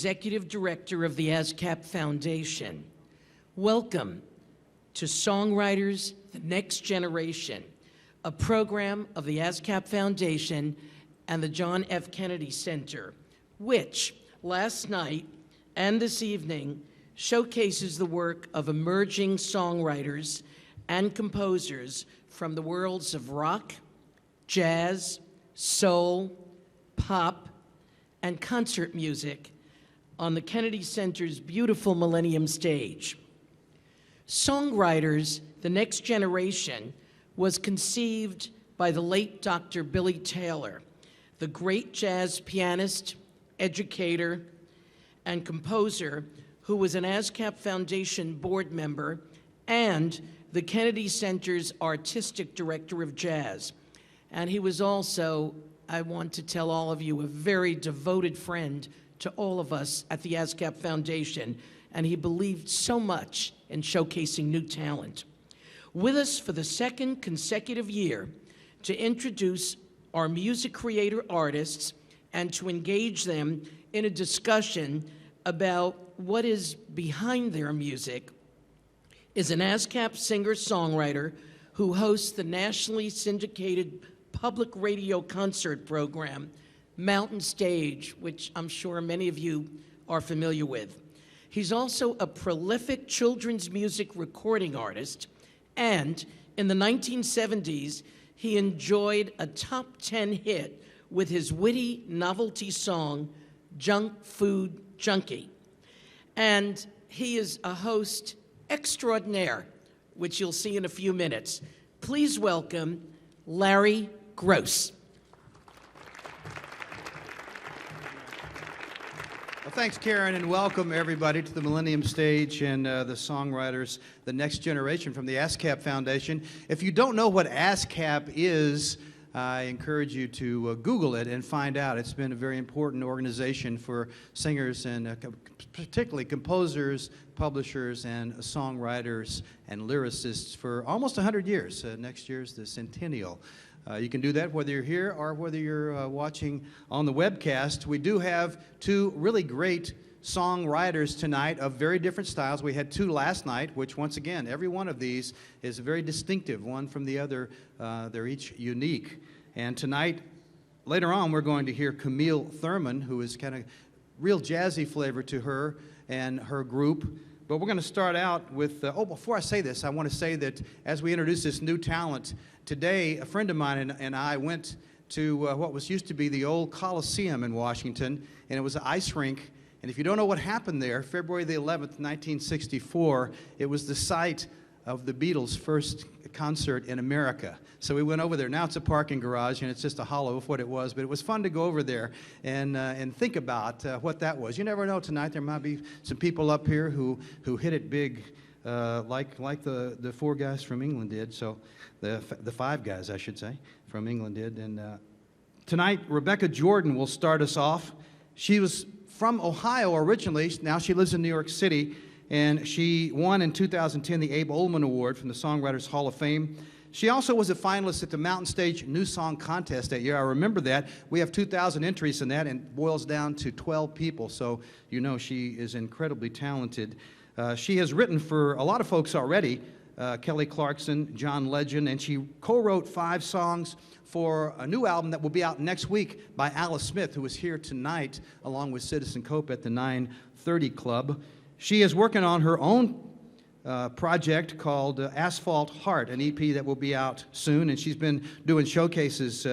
Executive Director of the ASCAP Foundation. Welcome to Songwriters, the Next Generation, a program of the ASCAP Foundation and the John F. Kennedy Center, which last night and this evening showcases the work of emerging songwriters and composers from the worlds of rock, jazz, soul, pop, and concert music on the Kennedy Center's beautiful Millennium stage. Songwriters, the Next Generation, was conceived by the late Dr. Billy Taylor, the great jazz pianist, educator, and composer who was an ASCAP Foundation board member and the Kennedy Center's artistic director of jazz. And he was also, I want to tell all of you, a very devoted friend to all of us at the ASCAP Foundation, and he believed so much in showcasing new talent. With us for the second consecutive year to introduce our music creator artists and to engage them in a discussion about what is behind their music is an ASCAP singer-songwriter who hosts the nationally syndicated public radio concert program, Mountain Stage, which I'm sure many of you are familiar with. He's also a prolific children's music recording artist, and in the 1970s, he enjoyed a top 10 hit with his witty novelty song, Junk Food Junkie. And he is a host extraordinaire, which you'll see in a few minutes. Please welcome Larry Groce. Well, thanks, Karen, and welcome everybody to the Millennium Stage and the Songwriters, the Next Generation from the ASCAP Foundation. If you don't know what ASCAP is, I encourage you to Google it and find out. It's been a very important organization for singers and particularly composers, publishers, and songwriters and lyricists for almost 100 years. Next year's the centennial. You can do that whether you're here or whether you're watching on the webcast. We do have two really great songwriters tonight of very different styles. We had two last night, which once again, every one of these is very distinctive, one from the other. They're each unique. And tonight, later on, we're going to hear Camille Thurman, who is kind of real jazzy flavor to her and her group. But we're going to start out with, before I say this, I want to say that as we introduce this new talent, today a friend of mine and I went to what was used to be the old Coliseum in Washington, and it was an ice rink. And if you don't know what happened there, February the 11th, 1964, it was the site of the Beatles' first concert in America. So we went over there. Now it's a parking garage, and it's just a hollow of what it was. But it was fun to go over there and think about what that was. You never know. Tonight there might be some people up here who hit it big, like the four guys from England did. So the five guys, I should say, from England did. And tonight, Rebecca Jordan will start us off. She was from Ohio originally. Now she lives in New York City. And she won in 2010 the Abe Olman Award from the Songwriters Hall of Fame. She also was a finalist at the Mountain Stage New Song Contest that year. I remember that. We have 2,000 entries in that, and it boils down to 12 people. So you know she is incredibly talented. She has written for a lot of folks already, Kelly Clarkson, John Legend, and she co-wrote 5 songs for a new album that will be out next week by Alice Smith, who is here tonight along with Citizen Cope at the 930 Club. She is working on her own project called Asphalt Heart, an EP that will be out soon, and she's been doing showcases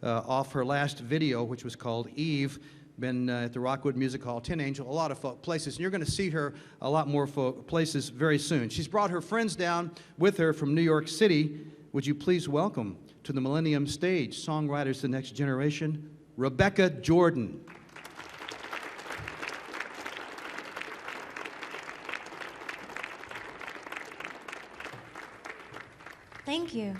off her last video, which was called Eve, been at the Rockwood Music Hall, Tin Angel, a lot of places, and you're going to see her a lot more places very soon. She's brought her friends down with her from New York City. Would you please welcome to the Millennium Stage, Songwriters, the Next Generation, Rebecca Jordan. Thank you.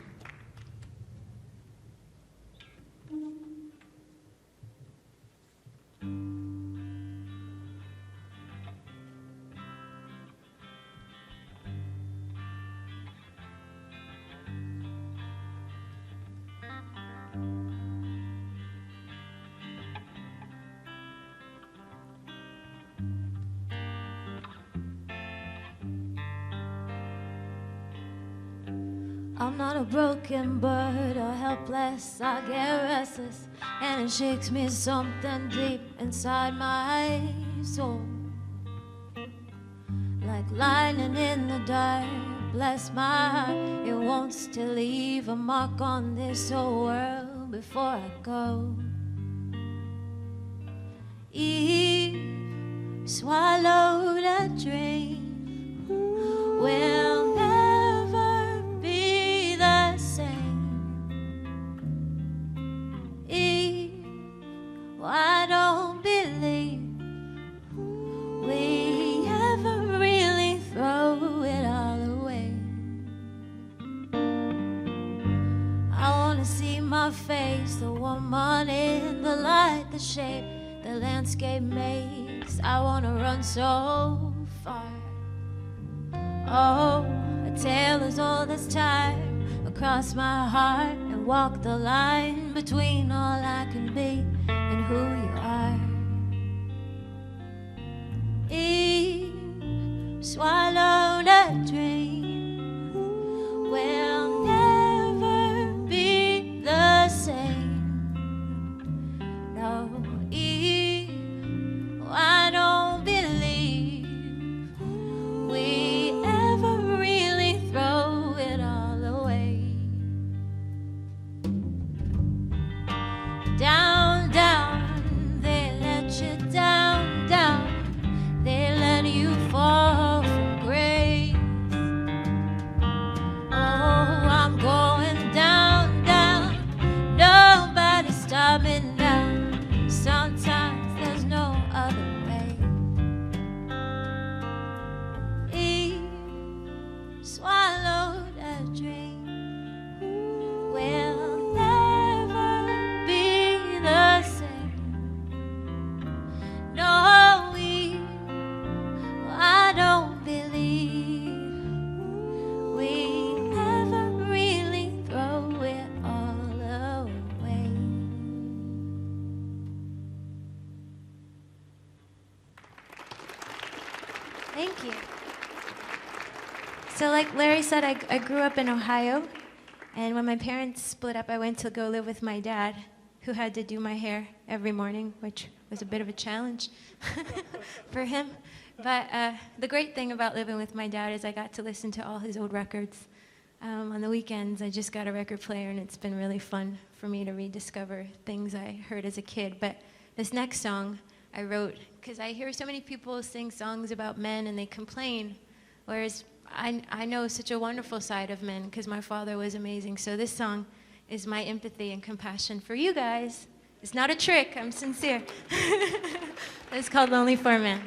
I'm not a broken bird or helpless. I get restless, and it shakes me something deep inside my soul. Like lightning in the dark, bless my heart. It wants to leave a mark on this whole world before I go. Eve swallowed a dream. We'll never be the same. Eve, I don't believe we ever really throw it all away. I wanna see my face, the woman in the light, the shape the landscape makes. I wanna run so far. Oh, a tale is all this time across my heart, and walk the line between all I can be and who you are. Eve swallowed a dream. We'll never be the same. No, Eve, I don't believe we ever really throw it all away. Down, down, they let you down, down. They let you fall from grace. Oh, I'm going down, down. Nobody's stopping now. Sometimes there's no other way. Eve swallowed a dream. We'll never be the same. No, Eve, I don't believe we ever really throw it all away. Thank you. So like Larry said, I grew up in Ohio, and when my parents split up, I went to go live with my dad, who had to do my hair every morning, which was a bit of a challenge for him. But the great thing about living with my dad is I got to listen to all his old records. On the weekends, I just got a record player, and it's been really fun for me to rediscover things I heard as a kid. But this next song I wrote because I hear so many people sing songs about men and they complain, whereas I know such a wonderful side of men because my father was amazing. So this song is my empathy and compassion for you guys. It's not a trick, I'm sincere. It's called Lonely for a Man.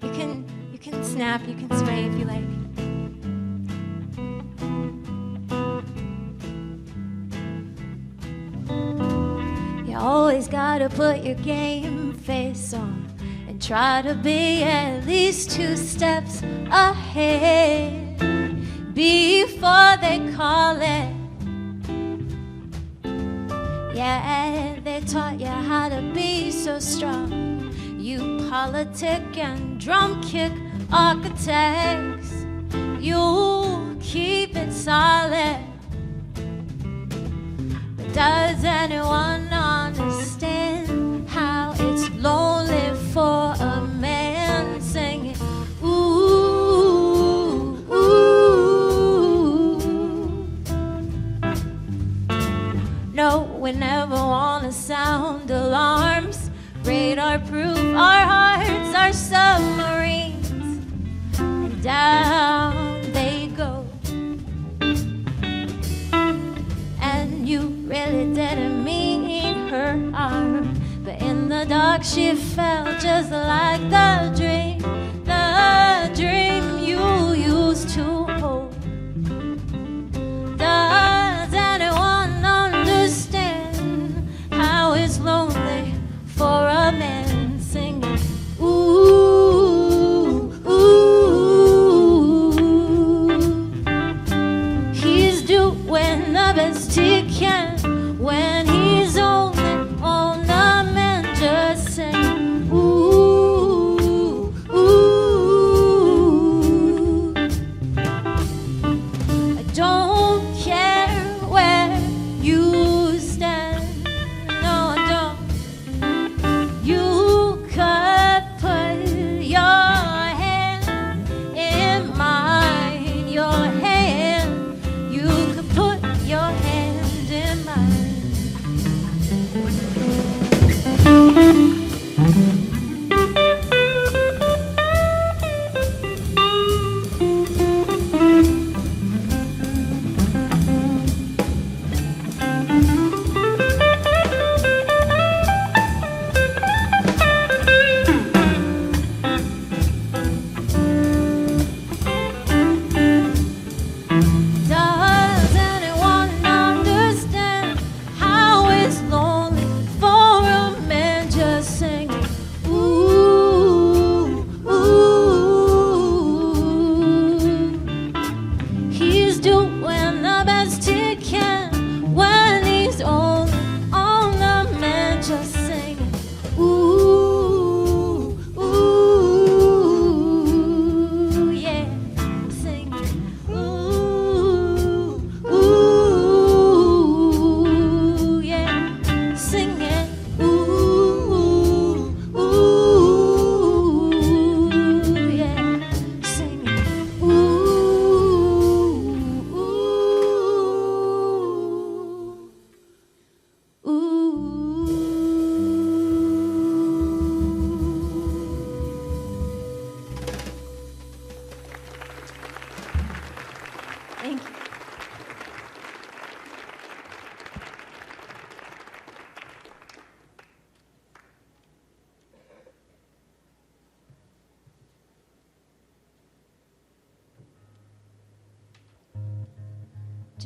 You can snap, you can sway if you like. You always gotta put your game face on and try to be at least 2 steps ahead before they call it. Yeah, they taught you how to be so strong. You politic and drum kick architects, you keep it solid. But does anyone understand how it's lonely for a man singing, ooh, ooh? No, we never wanna sound alarms. Radar proof, our hearts are submarines, and down they go. And you really didn't mean her harm, but in the dark she felt just like the dream you used to hold. Does anyone understand how it's lonely for a man singing, ooh, ooh? He's doing the best he can when he's only on the man, just saying, ooh, ooh.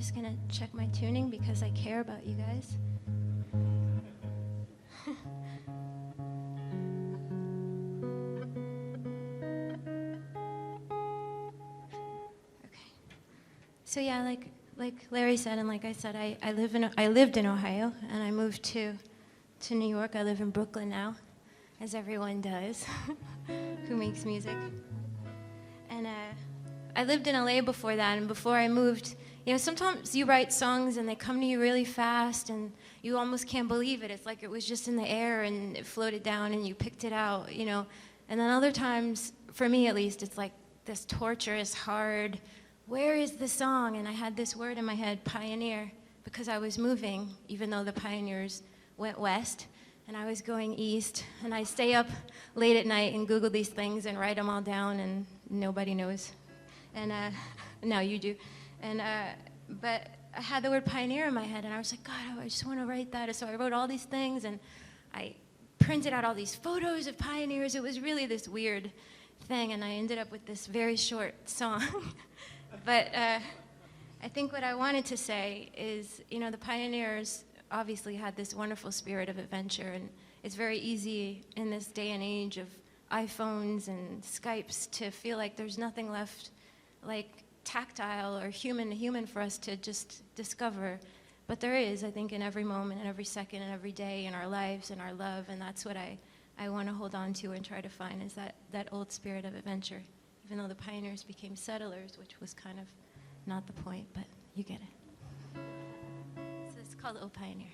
just gonna check my tuning because I care about you guys. Okay. So yeah, like Larry said, and like I said, I lived in Ohio, and I moved to New York. I live in Brooklyn now, as everyone does who makes music. And I lived in LA before that, and before I moved, you know, sometimes you write songs and they come to you really fast, and you almost can't believe it. It's like it was just in the air and it floated down and you picked it out, you know. And then other times, for me at least, it's like this torturous, hard, where is the song? And I had this word in my head, pioneer, because I was moving, even though the pioneers went west, and I was going east. And I stay up late at night and Google these things and write them all down, and nobody knows. And now you do. And but I had the word pioneer in my head, and I was like, God, I just want to write that. And so I wrote all these things, and I printed out all these photos of pioneers. It was really this weird thing, and I ended up with this very short song. But I think what I wanted to say is, you know, the pioneers obviously had this wonderful spirit of adventure, and it's very easy in this day and age of iPhones and Skypes to feel like there's nothing left like tactile or human to human for us to just discover. But there is, I think, in every moment and every second and every day in our lives and our love, and that's what I want to hold on to and try to find, is that old spirit of adventure, even though the pioneers became settlers, which was kind of not the point, but you get it. So it's called Old Pioneer.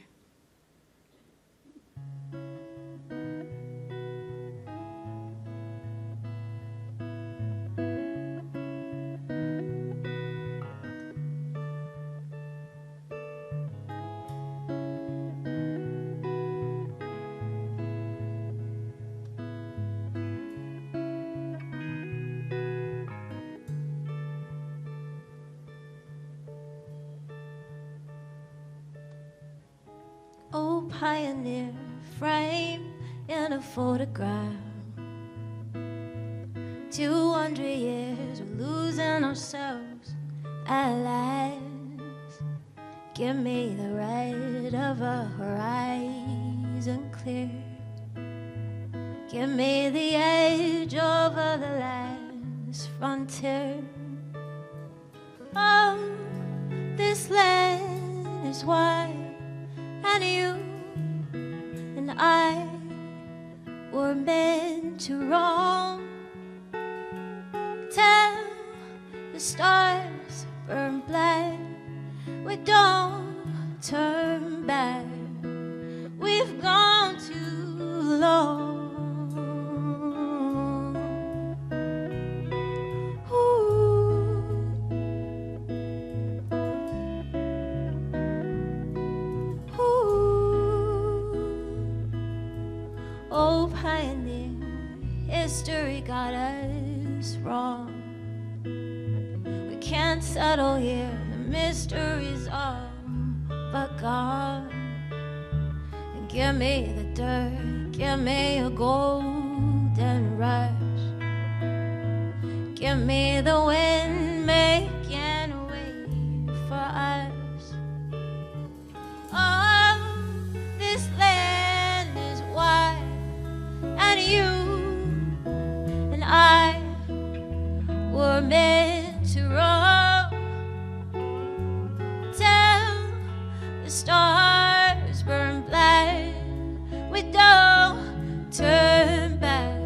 Old pioneer frame in a photograph. 200 years of losing ourselves at last. Give me the red of a horizon clear. Give me the edge over the last frontier. Oh, this land is wide, and you and I were meant to roam. Tell the stars burn black, we don't turn back. We've gone too long. Old pioneer, history got us wrong. We can't settle here, the mystery's all but gone. And give me the dirt, give me a golden rush. Give me the wind making way for us. Oh, this land is wide, and you and I were meant to roam. Till the stars burn black, we don't turn back.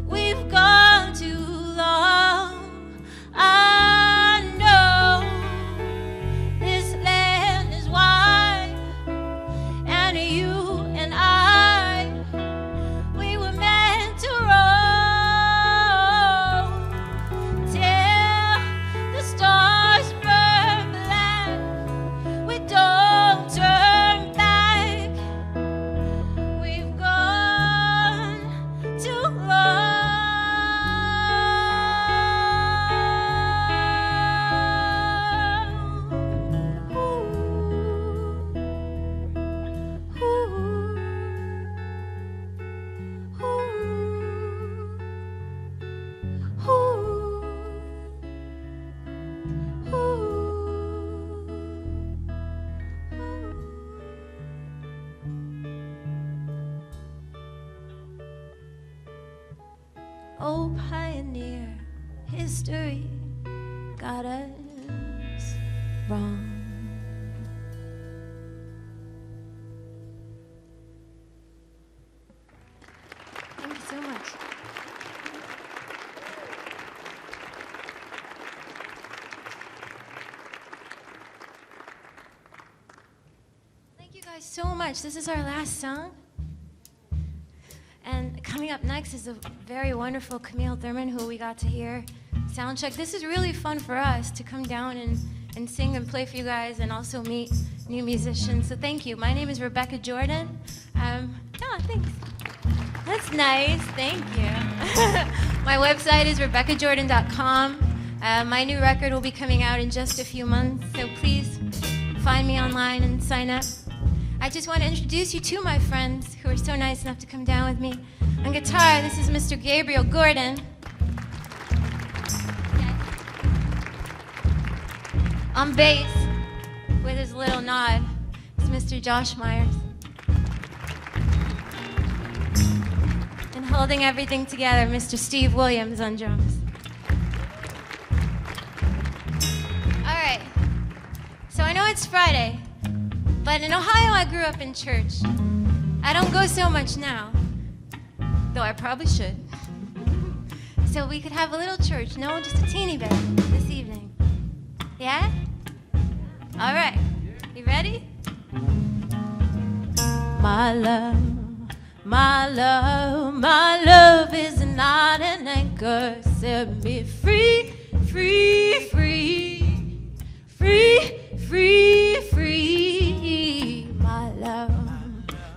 We've gone too long. I know this land is wide, and you and I, we were meant to roam till the stars burn black. We don't turn back. Oh, pioneer, history got us wrong. Thank you so much. Thank you guys so much. This is our last song. And coming up next is a very wonderful Camille Thurman, who we got to hear soundcheck. This is really fun for us to come down and sing and play for you guys and also meet new musicians. So thank you. My name is Rebecca Jordan. Thanks. That's nice. Thank you. My website is RebeccaJordan.com. My new record will be coming out in just a few months, so please find me online and sign up. I just want to introduce you to my friends who are so nice enough to come down with me. On guitar, this is Mr. Gabriel Gordon. On bass, with his little nod, is Mr. Josh Myers. And holding everything together, Mr. Steve Williams on drums. All right, so I know it's Friday, but in Ohio I grew up in church. I don't go so much now, though I probably should. So we could have a little church, no, just a teeny bit this evening. Yeah? All right, you ready? My love, my love, my love is not an anchor. Set me free, free, free, free, free, free. My love,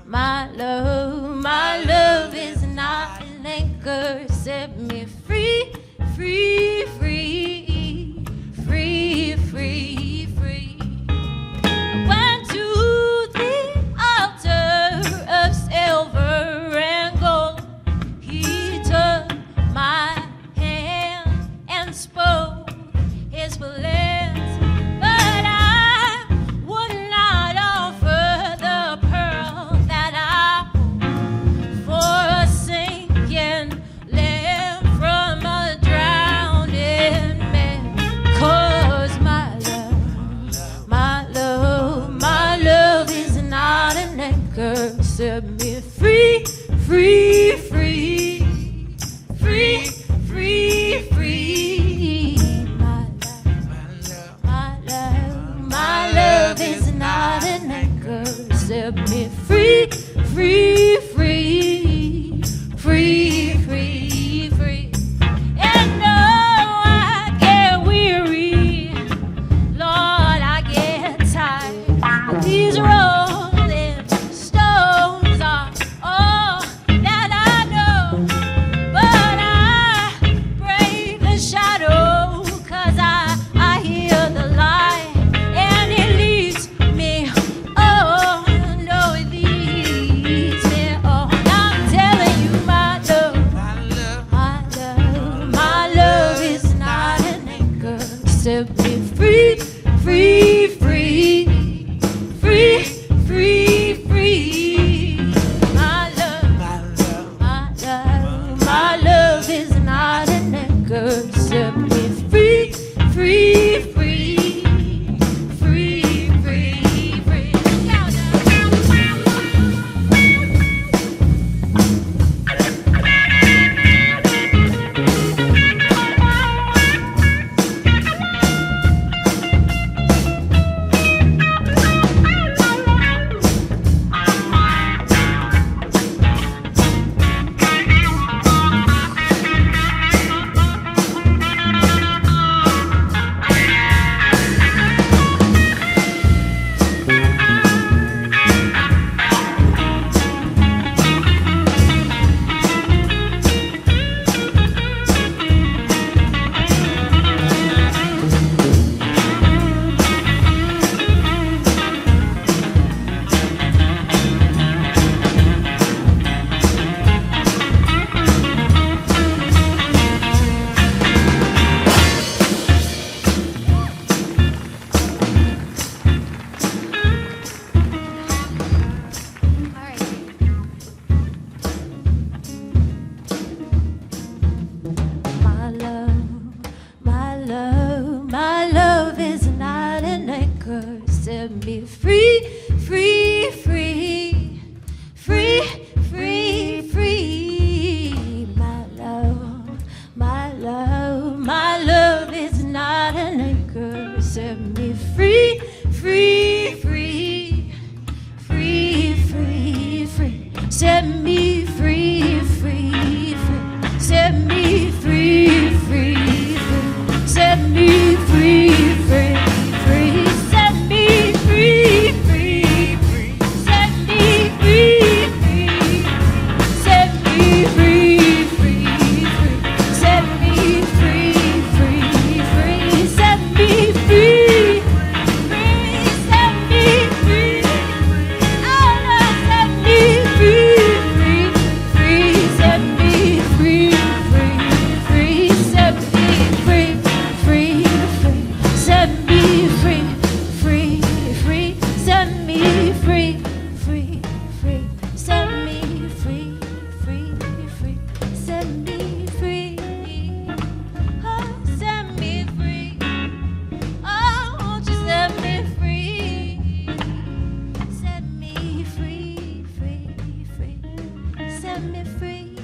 my love, my love is not an anchor. Set me free, free, free, free, free, free. I went to the altar of silver and gold. He took my hand and spoke his plans, but I would not offer the pearl that I hold for a sinking lamb from a drowning man. 'Cause my love, my love, my love is not an anchor. Set me free, free, free, free, free, free. My love, my love, my love is not an anchor. Set me free, free, free, free, free, free. And no, I get weary, Lord, I get tired. These rolling stones are all that I know, but I brave the shadow, 'cause I hear the light, and it leads me, oh no, it leads Set me free, free, free. Set me free, free, free. Set me free, free, free. Set me free, free, free. Set me free, free. Set me free, free, free. Set me free, free, free. Set me free, free. Set me free. Oh Lord, set me free, free, free. Set me free, free, free. Set me free, free, free. Set me free, free, free. Set me free, free, free. Set me free, free, free. Set me free. Oh, set me free. Oh, won't you set me free? Set me free, free, free. Set me free.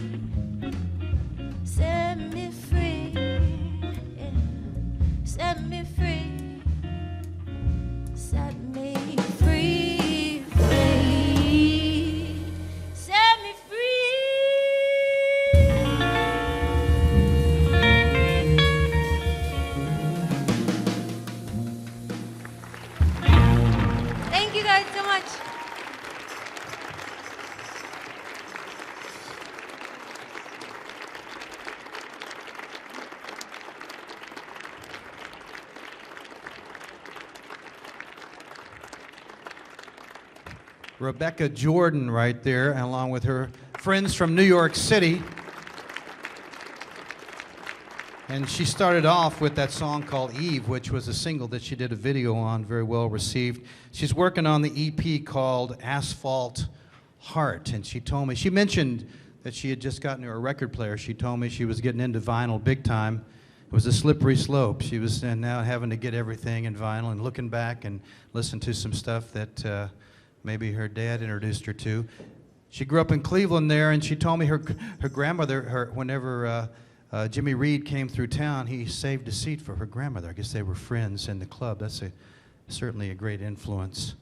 Set me free. Yeah. Set me free. Set me free, free. Set me free. Thank you guys so much. Rebecca Jordan right there, along with her friends from New York City. And she started off with that song called Eve, which was a single that she did a video on, very well received. She's working on the EP called Asphalt Heart, and she told me, she mentioned that she had just gotten her a record player. She told me she was getting into vinyl big time. It was a slippery slope. She was now having to get everything in vinyl and looking back and listen to some stuff that maybe her dad introduced her to. She grew up in Cleveland there, and she told me her grandmother, whenever Jimmy Reed came through town, he saved a seat for her grandmother. I guess they were friends in the club. That's certainly a great influence.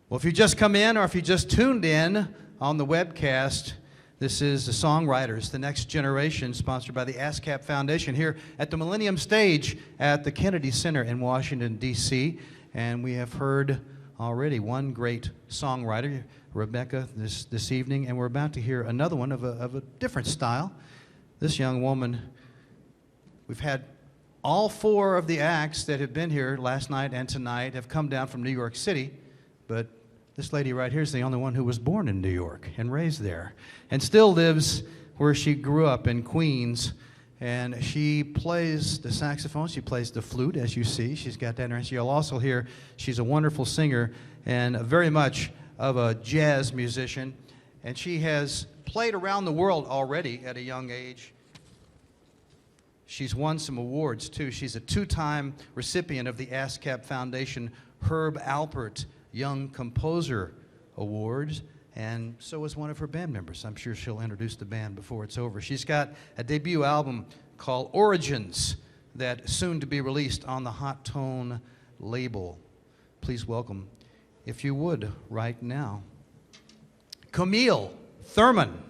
Well, if you just come in or if you just tuned in on the webcast, this is the Songwriters, the Next Generation, sponsored by the ASCAP Foundation here at the Millennium Stage at the Kennedy Center in Washington, D.C. And we have heard already one great songwriter, Rebecca, this evening, and we're about to hear another one of a different style. This young woman, we've had all four of the acts that have been here last night and tonight have come down from New York City, but this lady right here is the only one who was born in New York and raised there and still lives where she grew up in Queens. And she plays the saxophone, she plays the flute, as you see. She's got that in her hand. You'll also hear she's a wonderful singer and very much of a jazz musician. And she has played around the world already at a young age. She's won some awards, too. She's a two-time recipient of the ASCAP Foundation Herb Alpert Young Composer Awards. And so is one of her band members. I'm sure she'll introduce the band before it's over. She's got a debut album called Origins that soon to be released on the Hot Tone label. Please welcome, if you would, right now, Camille Thurman.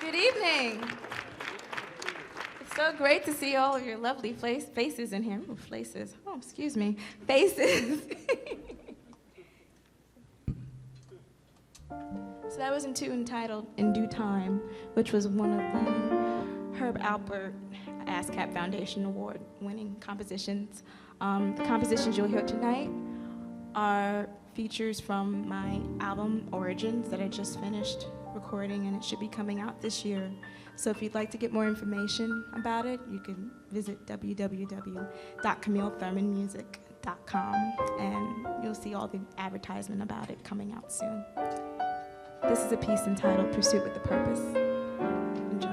Good evening. It's so great to see all of your lovely faces in here. Ooh, faces. Oh, excuse me. Faces. So that was entitled In Due Time, which was one of the Herb Alpert ASCAP Foundation Award winning compositions. The compositions you'll hear tonight are features from my album Origins that I just finished recording, and it should be coming out this year. So if you'd like to get more information about it, you can visit www.camillethurmanmusic.com, and you'll see all the advertisement about it coming out soon. This is a piece entitled Pursuit with a Purpose. Enjoy.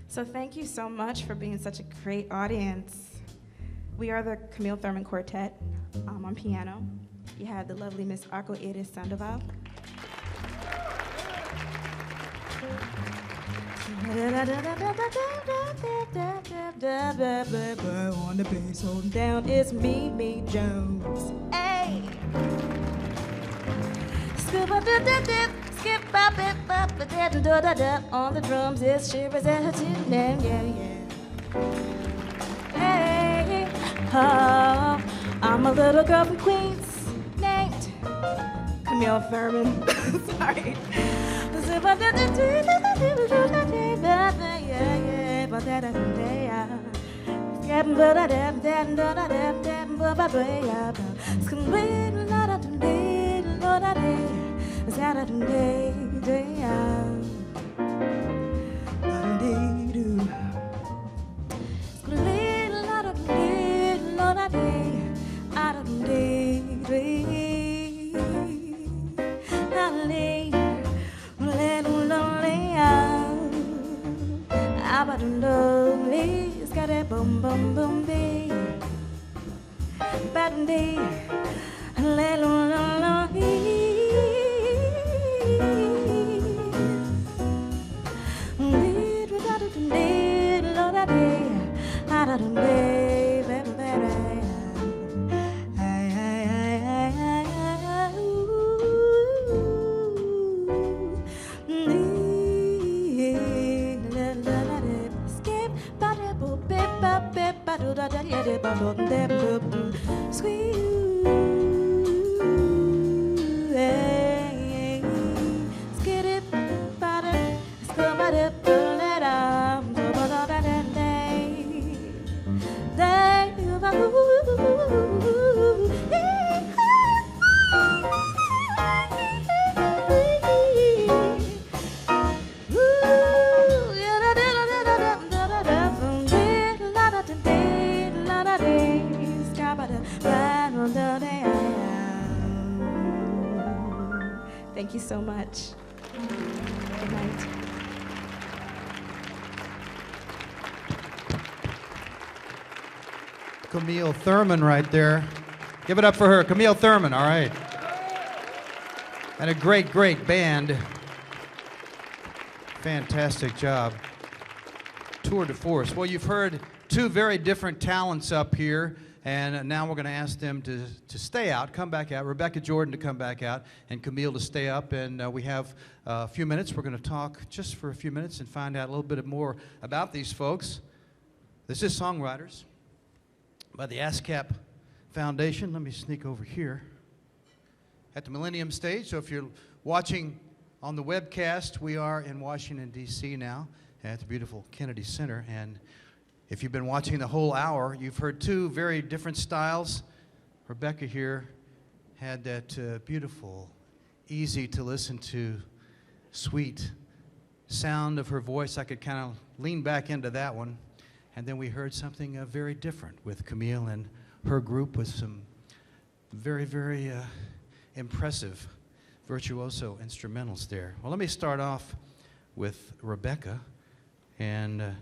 So thank you so much for being such a great audience. We are the Camille Thurman Quartet on piano. You have the lovely Miss Arco Iris Sandoval. On the bass, holding down, it's me, Jones. Hey! Skip on the drums, it's Shivers and her tune, yeah. Hey, oh, I'm a little girl from Queens named Camille Thurman. Sorry. Thank you so much. Good night. Camille Thurman right there. Give it up for her, Camille Thurman, all right. And a great, great band. Fantastic job. Tour de force. Well, you've heard two very different talents up here, and now we're going to ask them to stay out, come back out. Rebecca Jordan to come back out, and Camille to stay up. And we have a few minutes. We're going to talk just for a few minutes and find out a little bit more about these folks. This is Songwriters by the ASCAP Foundation. Let me sneak over here at the Millennium stage. So if you're watching on the webcast, we are in Washington, D.C. now at the beautiful Kennedy Center. And if you've been watching the whole hour, you've heard two very different styles. Rebecca here had that beautiful, easy to listen to, sweet sound of her voice. I could kind of lean back into that one. And then we heard something very different with Camille and her group with some very, very impressive virtuoso instrumentals there. Well, let me start off with Rebecca. And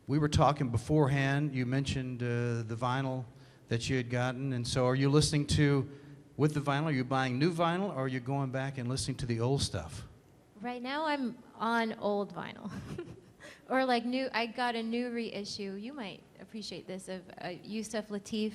we were talking beforehand. You mentioned the vinyl that you had gotten. And so are you listening to, with the vinyl, are you buying new vinyl, or are you going back and listening to the old stuff? Right now I'm on old vinyl. Or like new, I got a new reissue. You might appreciate this, of Yusuf Lateef.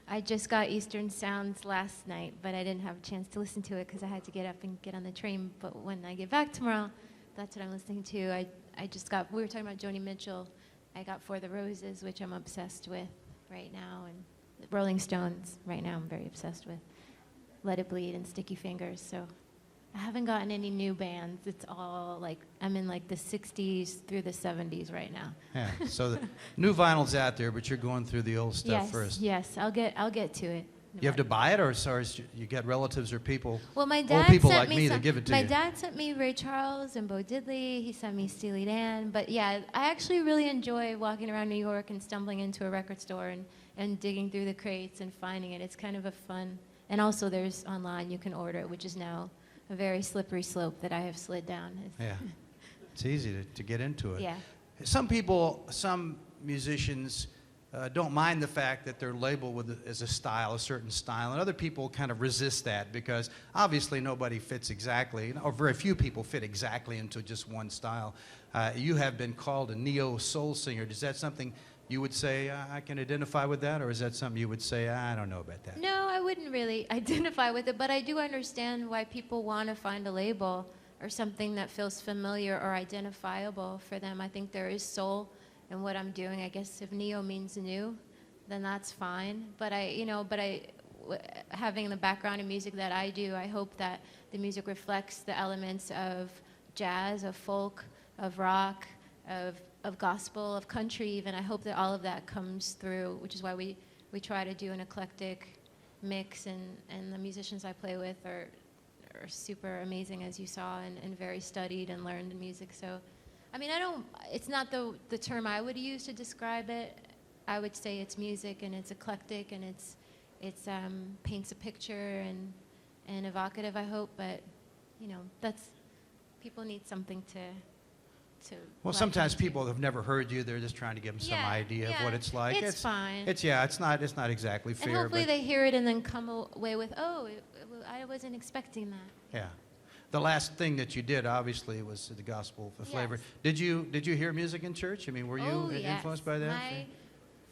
I just got Eastern Sounds last night, but I didn't have a chance to listen to it because I had to get up and get on the train. But when I get back tomorrow, that's what I'm listening to. I just got, we were talking about Joni Mitchell. I got For the Roses, which I'm obsessed with right now, and Rolling Stones right now I'm very obsessed with. Let It Bleed and Sticky Fingers, so I haven't gotten any new bands. It's all like, I'm in like the 60s through the 70s right now. Yeah, so the new vinyl's out there, but you're going through the old stuff Yes, first. yes, I'll get to it. You have to buy it, or you get relatives or people, Well, my old dad people sent like me that give it to my you? dad sent me Ray Charles and Bo Diddley. He sent me Steely Dan. But yeah, I actually really enjoy walking around New York and stumbling into a record store and digging through the crates and finding it. It's kind of a fun. And also, there's online you can order it, which is now a very slippery slope that I have slid down. Yeah, it's easy to get into it. Yeah. Some musicians don't mind the fact that they're labeled as a style, a certain style, and other people kind of resist that because obviously nobody fits exactly, or very few people fit exactly into just one style. You have been called a neo-soul singer. Is that something you would say, I can identify with that, or is that something you would say, I don't know about that? No, I wouldn't really identify with it, but I do understand why people want to find a label or something that feels familiar or identifiable for them. I think there is soul in what I'm doing. I guess if neo means new, then that's fine. But having the background in music that I do, I hope that the music reflects the elements of jazz, of folk, of rock, of gospel, of country even. I hope that all of that comes through, which is why we try to do an eclectic mix, and the musicians I play with are super amazing, as you saw, and very studied and learned in music. So, I mean, it's not the term I would use to describe it. I would say it's music, and it's eclectic, and it's paints a picture and evocative, I hope, but, that's, people need something to Well, sometimes people have never heard you. They're just trying to give them some idea of what it's like. It's fine. It's not exactly fair. And hopefully but they hear it and then come away with, I wasn't expecting that. yeah. The last thing that you did, obviously, was the gospel flavor. Yes. Did you hear music in church? I mean, were you influenced by that? My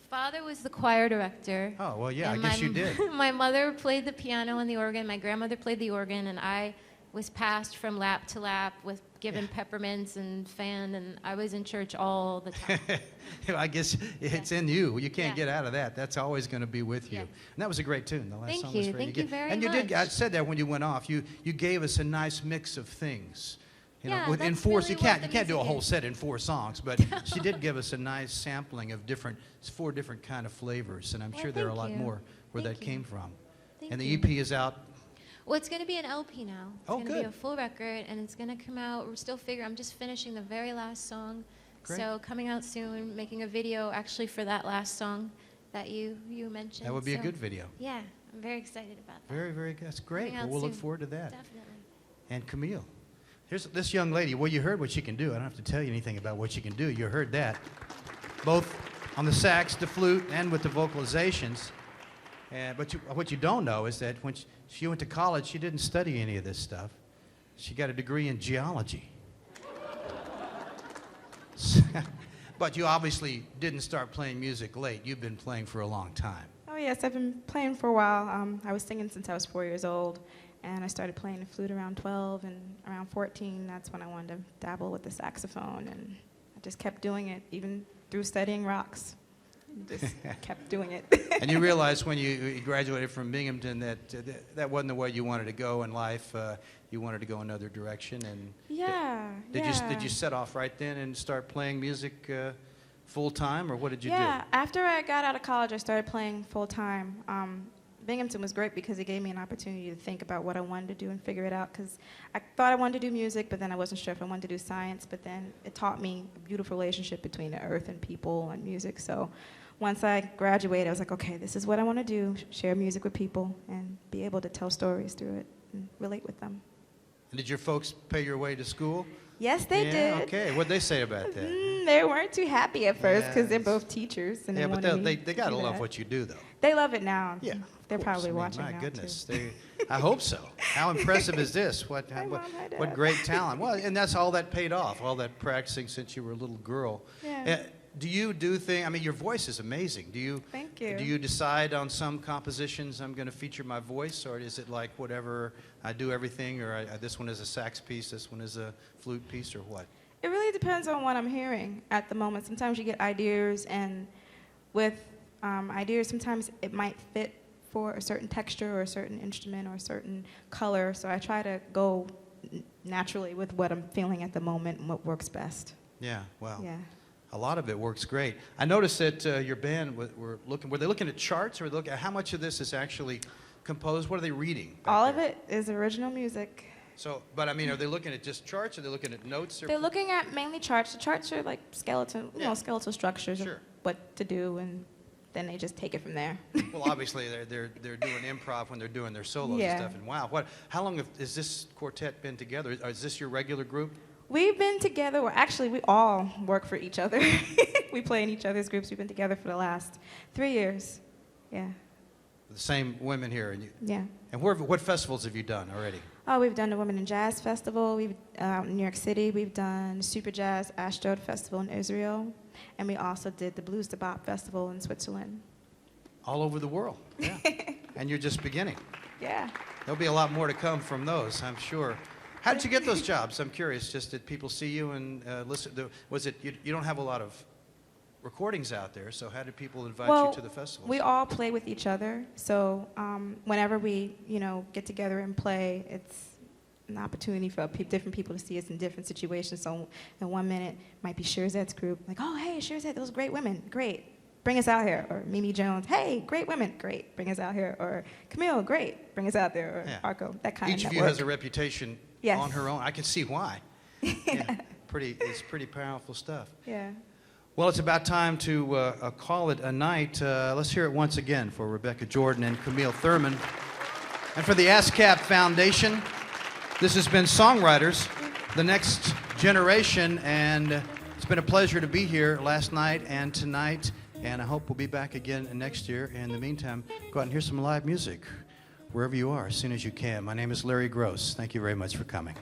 father was the choir director. Oh, well, yeah, I and guess you did. My mother played the piano and the organ. My grandmother played the organ, and I was passed from lap to lap with given peppermints and fanned, and I was in church all the time. I guess it's in you. You can't get out of that. That's always going to be with you. Yeah. And that was a great tune. The last song was very Thank you very And you much. did. I said that when you went off. You gave us a nice mix of things. In that's four, really you what the can't do a music whole is. set in 4 songs, but she did give us a nice sampling of 4 different kind of flavors, and I'm sure there are a lot thank you. more where Thank that you. came from. Thank And the you. EP is out. Well, it's going to be an LP now. It's Oh, going to good. be a full record, and it's going to come out. We're still figuring. I'm just finishing the very last song. Great. So coming out soon, making a video actually for that last song that you mentioned. That would be a So, good video. Yeah, I'm very excited about that. Very, very good. That's great. Coming Well, out we'll look soon. forward to that. Definitely. And Camille. Here's this young lady. Well, you heard what she can do. I don't have to tell you anything about what she can do. You heard that. Both on the sax, the flute, and with the vocalizations. But what you don't know is that when she went to college, she didn't study any of this stuff. She got a degree in geology. But you obviously didn't start playing music late. You've been playing for a long time. Oh yes, I've been playing for a while. I was singing since I was 4 years old, and I started playing the flute around 12, and around 14, that's when I wanted to dabble with the saxophone, and I just kept doing it, even through studying rocks. Just kept doing it. And you realized when you graduated from Binghamton that that wasn't the way you wanted to go in life. You wanted to go another direction. And did you set off right then and start playing music full time, or what did you do? Yeah, after I got out of college, I started playing full time. Binghamton was great because it gave me an opportunity to think about what I wanted to do and figure it out, because I thought I wanted to do music, but then I wasn't sure if I wanted to do science, but then it taught me a beautiful relationship between the earth and people and music. So once I graduated, I was like, okay, this is what I want to do, share music with people and be able to tell stories through it and relate with them. And did your folks pay your way to school? Yes, they did. Okay. What'd they say about that? They weren't too happy at first because they're Yes. both teachers. And Yeah, they but wanted me they to gotta do love that. what you do, though. They love it now. Yeah, They're of course. probably I mean, watching my now, goodness, too. I hope so. How impressive is this? What Hi, Mom. Hi, Dad. what great talent. Well, and that's all that paid off. All that practicing since you were a little girl. Yeah. Do you do things? I mean, your voice is amazing. Thank you. Do you decide on some compositions I'm going to feature my voice, or is it like whatever I do everything, or this one is a sax piece, this one is a flute piece, or what? It really depends on what I'm hearing at the moment. Sometimes you get ideas, and with ideas, sometimes it might fit for a certain texture or a certain instrument or a certain color. So I try to go naturally with what I'm feeling at the moment and what works best. Yeah, well, Yeah. a lot of it works great. I noticed that your band were they looking at charts, or look at how much of this is actually composed? What are they reading? All of it is original music. So, but I mean, are they looking at just charts? Or are they looking at notes? Or They're looking at mainly charts. The charts are like skeletal, skeletal structures Sure. of what to do, and then they just take it from there. Well, obviously they're doing improv when they're doing their solos Yeah. and stuff. And wow, how long has this quartet been together? Is this your regular group? We've been together, well, actually, we all work for each other. We play in each other's groups. We've been together for the last 3 years. Yeah. The same women here, and Yeah. and what festivals have you done already? Oh, we've done the Women in Jazz Festival. We've in New York City. We've done Super Jazz Ashdod Festival in Israel, and we also did the Blues to Bop Festival in Switzerland. All over the world. Yeah. And you're just beginning. Yeah. There'll be a lot more to come from those, I'm sure. How did you get those jobs? I'm curious. Just did people see you and listen? Was it you don't have a lot of recordings out there, so how did people invite you to the festivals? We all play with each other, so whenever we, get together and play, it's an opportunity for different people to see us in different situations. So in 1 minute, might be Sherzette's group, like, oh, hey, Sherzette, those great women, great, bring us out here. Or Mimi Jones, hey, great women, great, bring us out here. Or Camille, great, bring us out there. Or Arco, that kind of Each network. of you has a reputation Yes. on her own. I can see why. Yeah, it's pretty powerful stuff. Yeah. Well, it's about time to call it a night. Let's hear it once again for Rebecca Jordan and Camille Thurman. And for the ASCAP Foundation, this has been Songwriters, the next generation, and it's been a pleasure to be here last night and tonight, and I hope we'll be back again next year. In the meantime, go out and hear some live music wherever you are as soon as you can. My name is Larry Groce. Thank you very much for coming.